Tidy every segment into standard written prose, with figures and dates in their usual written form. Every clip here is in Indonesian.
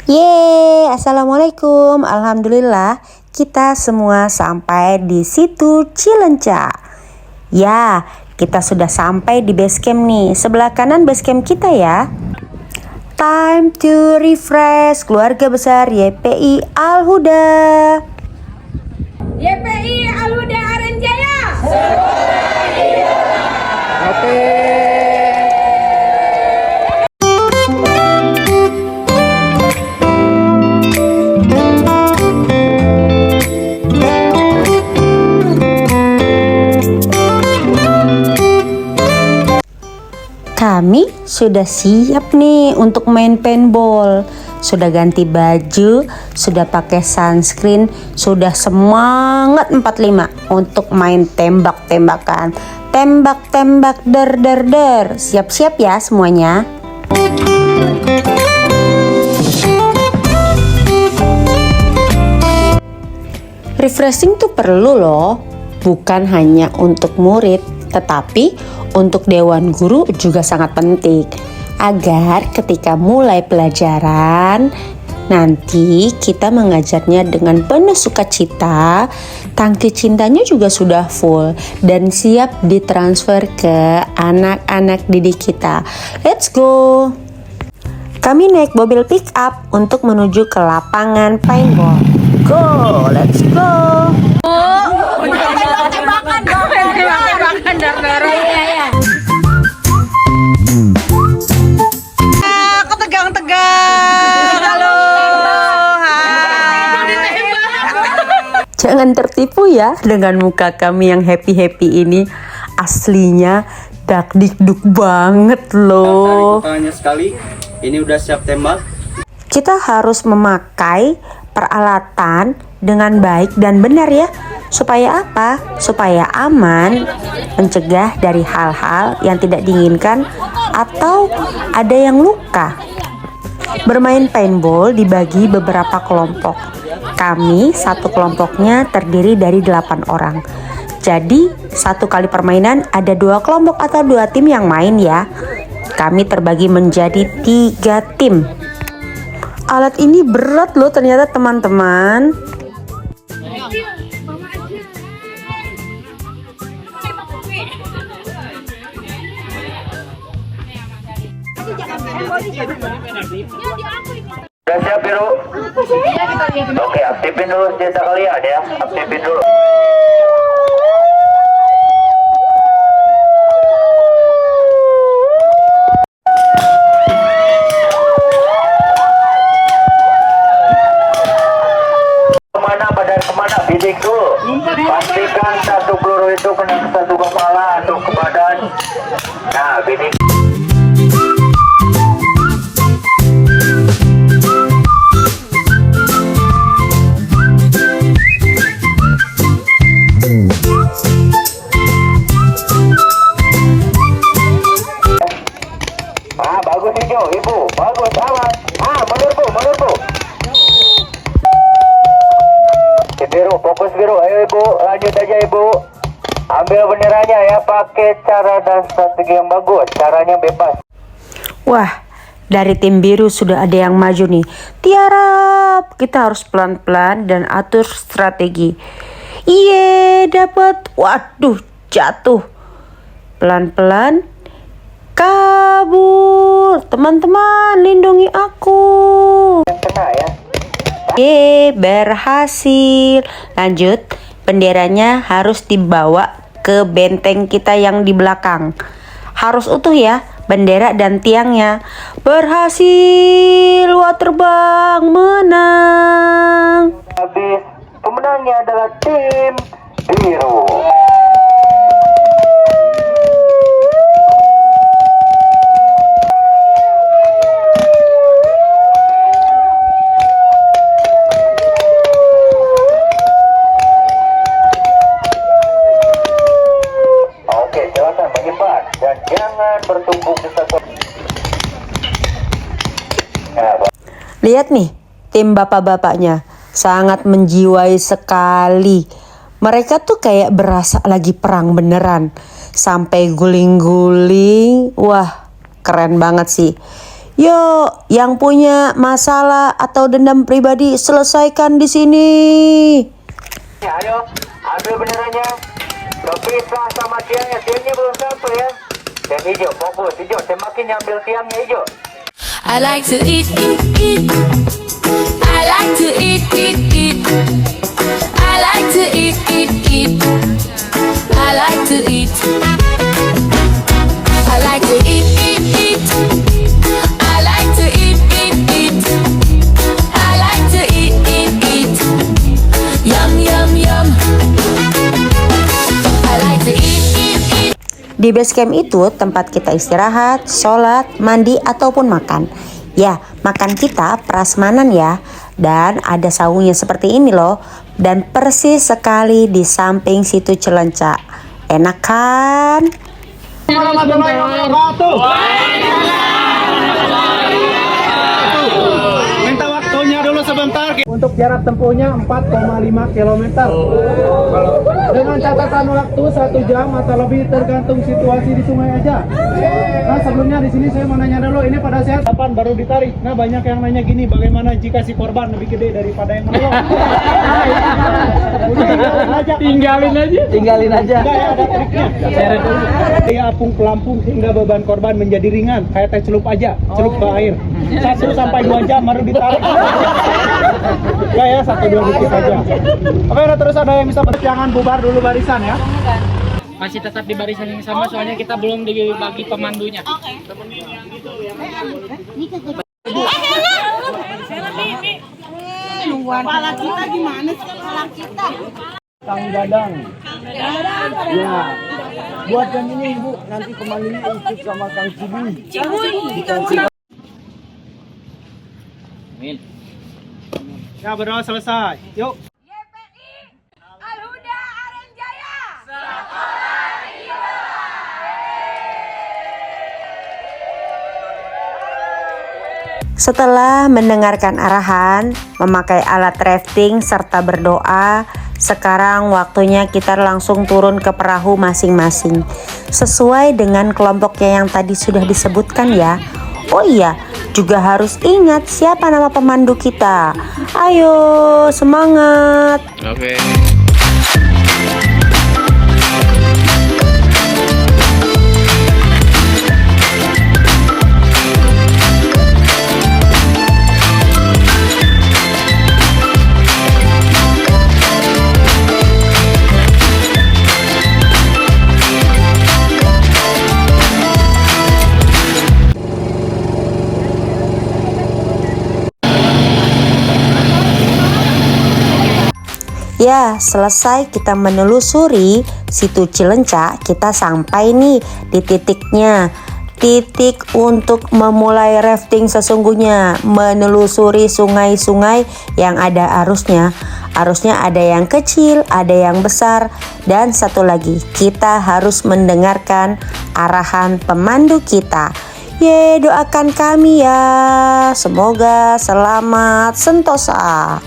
Yeay, assalamualaikum. Alhamdulillah, kita semua sampai di situ Cilenca. Ya, kita sudah sampai di base camp nih. Sebelah kanan base camp kita ya. Time to refresh keluarga besar YPI Al-Huda. YPI Al-Huda Arenjaya. Oke. Kami sudah siap nih untuk main paintball. Sudah ganti baju, sudah pakai sunscreen, sudah semangat 45 untuk main tembak-tembakan. Tembak-tembak der. Siap-siap ya semuanya. Refreshing tuh perlu loh, bukan hanya untuk murid, tetapi untuk dewan guru juga sangat penting. Agar ketika mulai pelajaran, nanti kita mengajarnya dengan penuh sukacita, tangki cintanya juga sudah full dan siap ditransfer ke anak-anak didik kita. Let's go! Kami naik mobil pick up untuk menuju ke lapangan paintball. Go, let's go! Jangan tertipu ya dengan muka kami yang happy-happy ini. Aslinya dakdikduk banget loh. Tanya sekali, ini udah siap tembak. Kita harus memakai peralatan dengan baik dan benar ya. Supaya apa? Supaya aman, mencegah dari hal-hal yang tidak diinginkan atau ada yang luka. Bermain paintball dibagi beberapa kelompok. Kami satu kelompoknya terdiri dari 8 orang. Jadi satu kali permainan ada 2 kelompok atau 2 tim yang main ya. Kami terbagi menjadi 3 tim. Alat ini berat loh ternyata teman-teman. Udah siap biru? Oke, aktifin dulu senjata kalian ya. Aktifin dulu. Kemana bidik dulu. Pastikan satu peluru itu kena ke satu kepala atau ke badan. Nah, bidik. Bagus hijau, ibu. Bagus, aman. Mundur bu. Biru, fokus biru. Ayo ibu, lanjut aja ibu. Ambil benderanya ya, pakai cara dan strategi yang bagus. Caranya bebas. Wah, dari tim biru sudah ada yang maju nih. Tiarap, kita harus pelan-pelan dan atur strategi. Iye, dapat. Waduh, jatuh. Pelan-pelan. Kabur. Teman-teman, lindungi aku. Kena ya. Berhasil. Lanjut, benderanya harus dibawa ke benteng kita yang di belakang. Harus utuh ya, bendera dan tiangnya. Berhasil, Waterbang menang. Habis, pemenangnya adalah tim biru. Dan jangan bertumpuk di satu. Lihat nih, tim bapak-bapaknya sangat menjiwai sekali. Mereka tuh kayak berasa lagi perang beneran. Sampai guling-guling. Wah, keren banget sih. Yuk, yang punya masalah atau dendam pribadi selesaikan di sini. Ya, ayo, ambil benderanya. Kepisah sama tiangnya. Tiangnya belum sampai ya. Tiang hijau, fokus hijau. Semakin nyambil tiangnya hijau. I like to eat, eat, eat. I like to eat, eat, eat. I like to eat, eat, eat. I like to eat. I like to eat, eat, eat. I like to eat, eat, eat. I like to eat, eat, eat. Yum, yum, yum. I like to eat, eat, eat. Di base camp itu tempat kita istirahat, sholat, mandi, ataupun makan. Ya, makan kita prasmanan ya. Dan ada saungnya seperti ini loh. Dan persis sekali di samping situ Cilencak. Enak kan? Minta waktunya dulu sebentar. Untuk jarak tempuhnya 4,5 km. Dengan catatan waktu 1 jam atau lebih tergantung situasi di sungai aja. Nah, sebelumnya di sini saya mau nanya dulu, ini pada saat kapan baru ditarik? Nah, banyak yang nanya gini, bagaimana jika si korban lebih gede daripada yang menolong? Tinggalin aja. Enggak, ya, ada triknya. Seret dulu. Dia apung pelampung hingga beban korban menjadi ringan. Kayak teh celup aja, celup ke air. 1 sampai 2 jam baru ditarik. Enggak ya, 1-2 detik aja. Oke, nah, terus ada yang bisa jangan bubar dulu barisan ya. Masih tetap di barisan yang sama, soalnya kita belum dibagi pemandunya. Kepala kita gimana sih kepala kita? Kang Dadang. Ya. Buat yang ini Ibu, nanti pemandunya ikut sama Kang Cibuy. Amin. Ya, berdoa selesai. Yuk. YPI Al-Huda Aren Jaya. Setelah mendengarkan arahan, memakai alat rafting serta berdoa, sekarang waktunya kita langsung turun ke perahu masing-masing. Sesuai dengan kelompoknya yang tadi sudah disebutkan ya. Oh iya, juga harus ingat siapa nama pemandu kita. Ayo, semangat. Oke. Ya, selesai kita menelusuri situ Cilencak, kita sampai nih di titiknya. Titik untuk memulai rafting sesungguhnya, menelusuri sungai-sungai yang ada arusnya. Arusnya ada yang kecil, ada yang besar, dan satu lagi, kita harus mendengarkan arahan pemandu kita. Ye, doakan kami ya. Semoga selamat sentosa.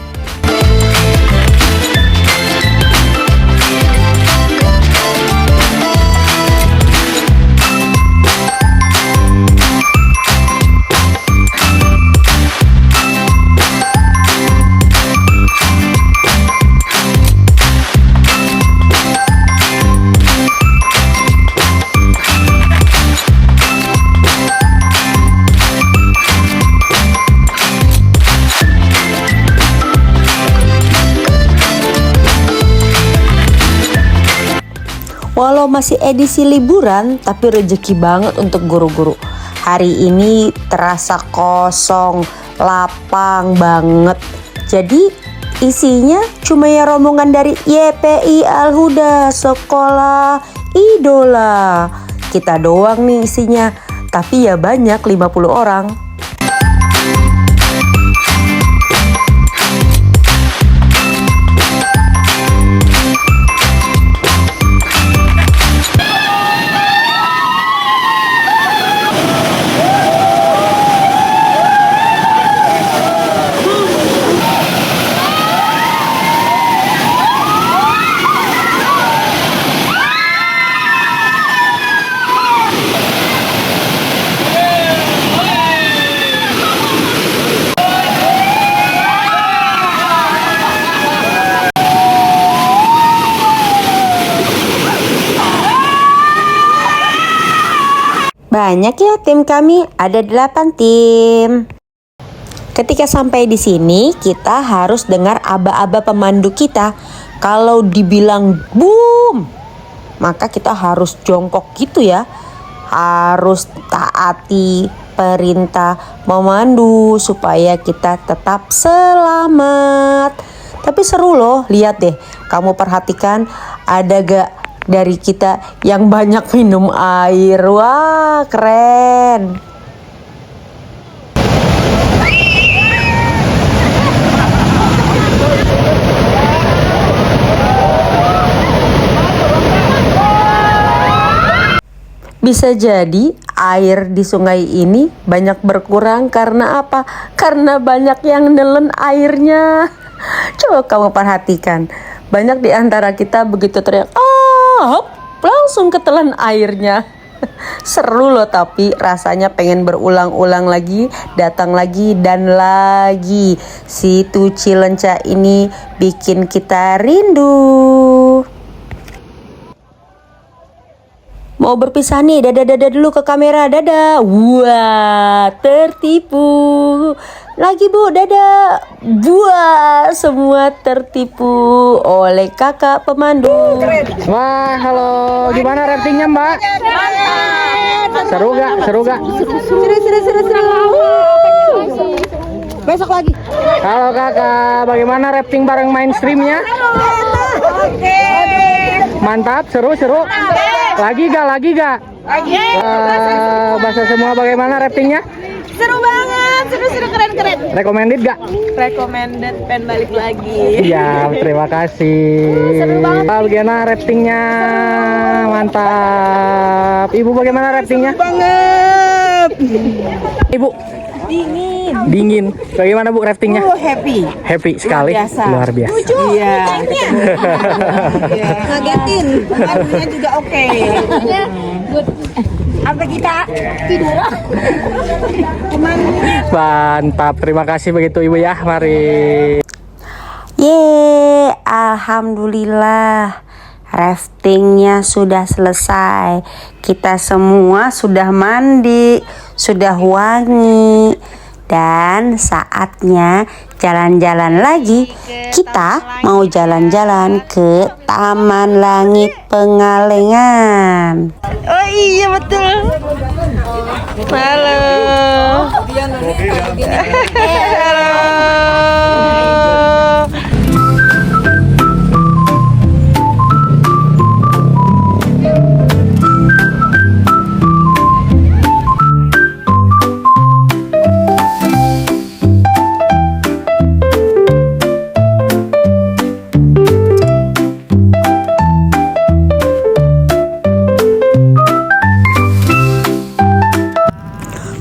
Walau masih edisi liburan, tapi rezeki banget untuk guru-guru. Hari ini terasa kosong, lapang banget. Jadi isinya cuma ya rombongan dari YPI Al-Huda, Sekolah Idola. Kita doang nih isinya, tapi ya banyak 50 orang. Banyak ya tim kami, ada 8 tim. Ketika sampai di sini, kita harus dengar aba-aba pemandu kita. Kalau dibilang boom, maka kita harus jongkok gitu ya. Harus taati perintah memandu supaya kita tetap selamat. Tapi seru loh, lihat deh, kamu perhatikan ada gak dari kita yang banyak minum air. Wah, keren. Bisa jadi air di sungai ini banyak berkurang karena apa? Karena banyak yang nelen airnya. Coba kamu perhatikan, banyak di antara kita begitu teriak, hop, langsung ketelan airnya. Seru loh, tapi rasanya pengen berulang-ulang lagi, datang lagi dan lagi. Situ Cilenca ini bikin kita rindu. Mau berpisah nih, dadah-dadah dulu ke kamera, dadah. Wah, tertipu. Lagi Bu, dadah. Wah, semua tertipu oleh kakak pemandu. Wah, halo. Gimana raftingnya, Mbak? Seru gak? Seru gak? Besok lagi. Halo kakak, bagaimana rafting bareng mainstreamnya? Oke. Mantap, seru. Lagi gak? Lagi. Bahasa semua bagaimana raftingnya? Seru banget, seru keren. Recommended gak? Recommended, pengen balik lagi. Iya, terima kasih. Bagaimana raftingnya? Mantap. Ibu bagaimana raftingnya? Banget. Ibu dingin. Bagaimana Bu raftingnya? Happy sekali. Luar biasa. Iya. Ngagetin. Pemandunya juga oke. Sampai kita tidur. Mantap. Terima kasih begitu Ibu ya. Mari. Yeay, alhamdulillah. Raftingnya sudah selesai. Kita semua sudah mandi, sudah wangi, dan saatnya jalan-jalan lagi. Kita mau jalan-jalan ke Taman Langit Pengalengan. Oh iya betul. Halo.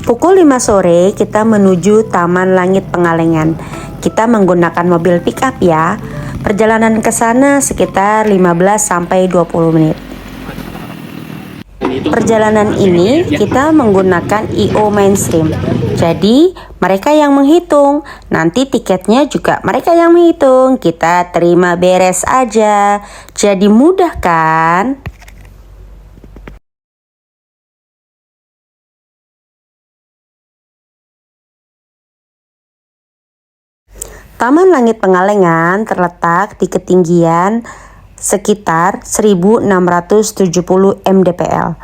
Pukul 5 sore kita menuju Taman Langit Pengalengan. Kita menggunakan mobil pick up ya. Perjalanan ke sana sekitar 15 sampai 20 menit. Perjalanan ini kita menggunakan IO mainstream. Jadi mereka yang menghitung. Nanti tiketnya juga mereka yang menghitung. Kita terima beres aja. Jadi mudah kan? Taman Langit Pengalengan terletak di ketinggian sekitar 1670 mdpl.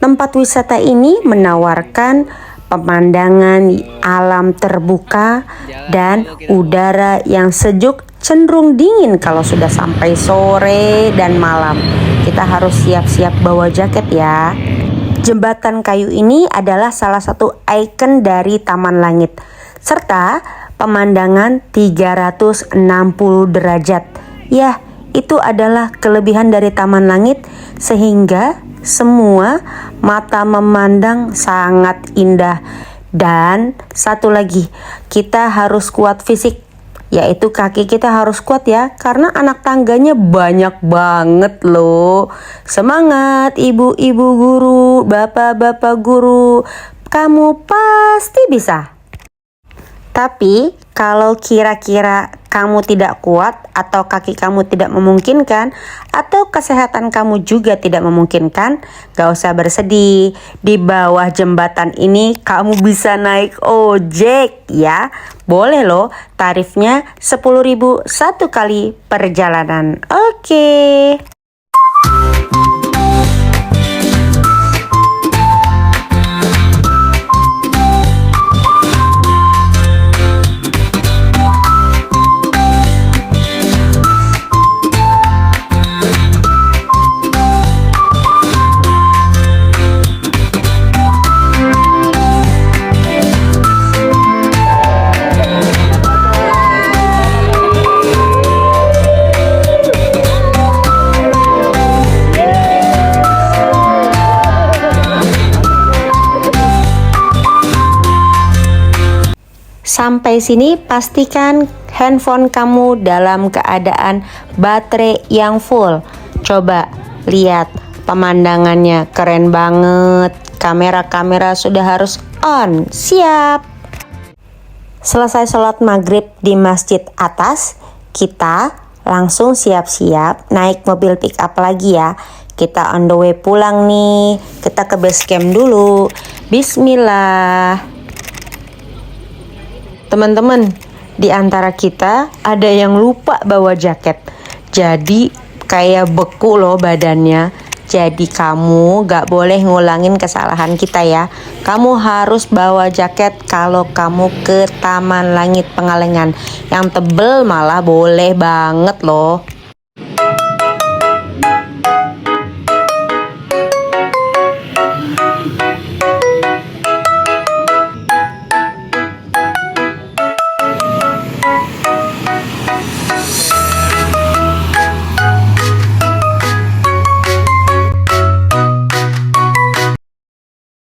Tempat wisata ini menawarkan pemandangan alam terbuka dan udara yang sejuk, cenderung dingin kalau sudah sampai sore dan malam. Kita harus siap-siap bawa jaket ya. Jembatan kayu ini adalah salah satu ikon dari Taman Langit, serta pemandangan 360 derajat. Ya, itu adalah kelebihan dari Taman Langit, sehingga semua mata memandang sangat indah. Dan satu lagi, kita harus kuat fisik, yaitu kaki kita harus kuat ya, karena anak tangganya banyak banget loh. Semangat ibu-ibu guru, bapak-bapak guru, kamu pasti bisa. Tapi kalau kira-kira kamu tidak kuat, atau kaki kamu tidak memungkinkan, atau kesehatan kamu juga tidak memungkinkan, gak usah bersedih. Di bawah jembatan ini kamu bisa naik ojek ya. Boleh loh, tarifnya 10.000 satu kali perjalanan. Oke. Sampai sini pastikan handphone kamu dalam keadaan baterai yang full. Coba lihat pemandangannya, keren banget. Kamera-kamera sudah harus on, siap. Selesai sholat maghrib di masjid atas, kita langsung siap-siap naik mobil pick up lagi ya. Kita on the way pulang nih. Kita ke base camp dulu. Bismillah. Teman-teman, di antara kita ada yang lupa bawa jaket. Jadi kayak beku loh badannya. Jadi kamu gak boleh ngulangin kesalahan kita ya. Kamu harus bawa jaket kalau kamu ke Taman Langit Pengalengan. Yang tebel malah boleh banget loh.